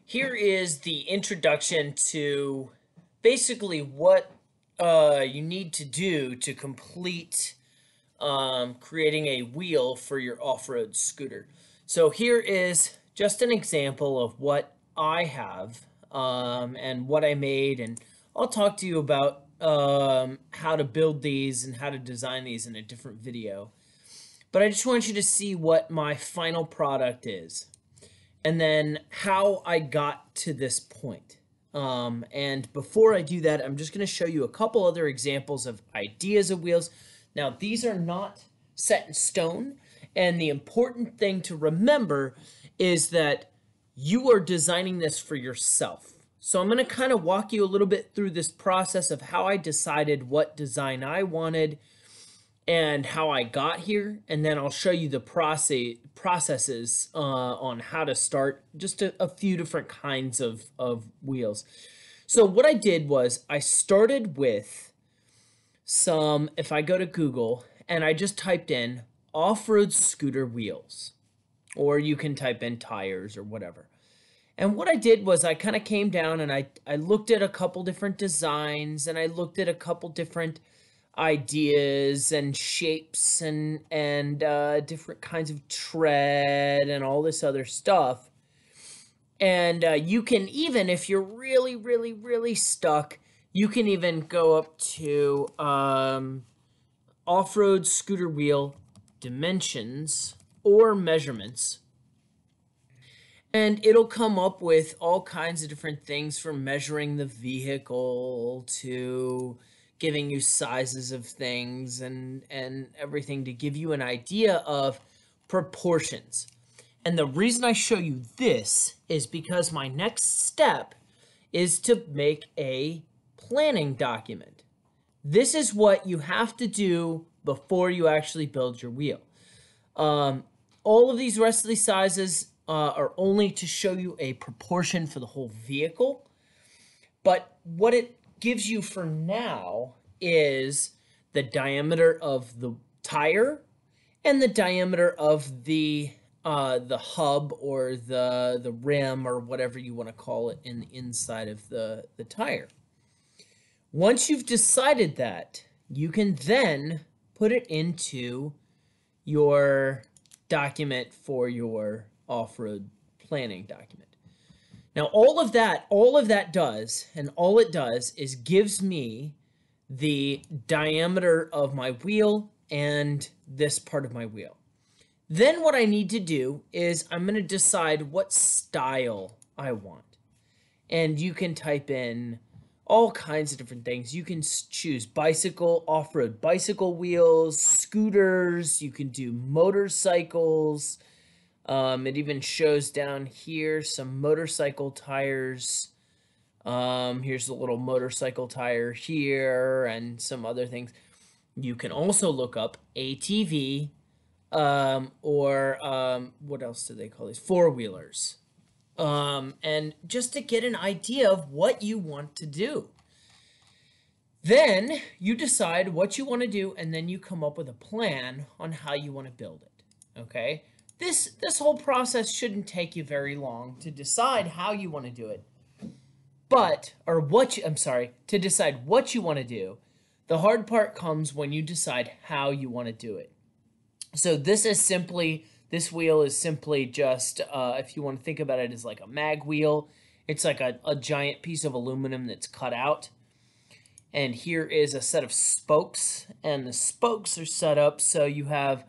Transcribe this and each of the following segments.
Here is the introduction to basically what you need to do to complete creating a wheel for your off-road scooter. So here is just an example of what I have and what I made, and I'll talk to you about how to build these and how to design these in a different video. But I just want you to see what my final product is and then how I got to this point. And before I do that, I'm just going to show you a couple other examples of ideas of wheels. Now, these are not set in stone, and the important thing to remember is that you are designing this for yourself. So I'm going to kind of walk you a little bit through this process of how I decided what design I wanted and how I got here, and then I'll show you the processes on how to start just a few different kinds of wheels. So what I did was I started with some, if I go to Google and I just typed in off-road scooter wheels, or you can type in tires or whatever. And what I did was I kind of came down and I looked at a couple different designs, and I looked at a couple different ideas and shapes and different kinds of tread and all this other stuff. And you can even, if you're really stuck, you can even go up to off-road scooter wheel dimensions or measurements, and it'll come up with all kinds of different things, from measuring the vehicle to giving you sizes of things and everything to give you an idea of proportions. And the reason I show you this is because my next step is to make a planning document. This is what you have to do before you actually build your wheel. All of these rest of these sizes are only to show you a proportion for the whole vehicle. But what it gives you for now is the diameter of the tire and the diameter of the hub or the rim or whatever you want to call it in the inside of the tire. Once you've decided that, you can then put it into your document for your off-road planning document. Now, all of that does, and all it does is gives me the diameter of my wheel and this part of my wheel. Then what I need to do is I'm going to decide what style I want. And you can type in all kinds of different things. You can choose bicycle, off-road bicycle wheels, scooters, you can do motorcycles. It even shows down here some motorcycle tires. Here's a little motorcycle tire here and some other things. You can also look up ATV or what else do they call these? Four-wheelers. And just to get an idea of what you want to do. Then you decide what you want to do, and then you come up with a plan on how you want to build it. Okay? This whole process shouldn't take you very long to decide how you want to do it. To decide what you want to do. The hard part comes when you decide how you want to do it. So this wheel is simply just, if you want to think about it as like a mag wheel, it's like a giant piece of aluminum that's cut out. And here is a set of spokes, and the spokes are set up so you have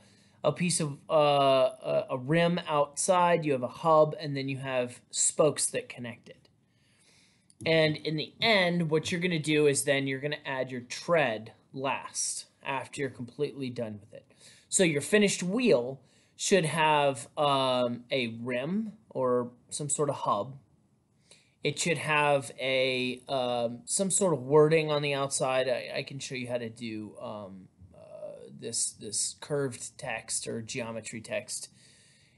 a piece of a rim outside, you have a hub, and then you have spokes that connect it. And in the end, what you're going to do is then you're going to add your tread last after you're completely done with it. So your finished wheel should have a rim or some sort of hub. It should have a some sort of wording on the outside. I can show you how to do this curved text or geometry text,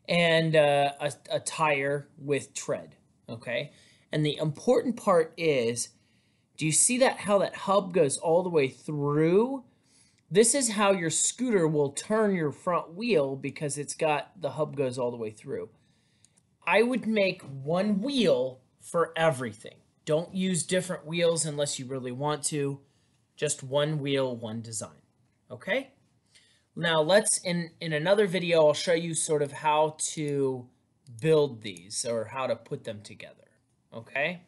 and a tire with tread. Okay, and the important part is, do you see how that hub goes all the way through? This is how your scooter will turn your front wheel, because the hub goes all the way through. I would make one wheel for everything. Don't use different wheels unless you really want to. Just one wheel, one design. Okay? Now let's, in another video, I'll show you sort of how to build these or how to put them together. Okay?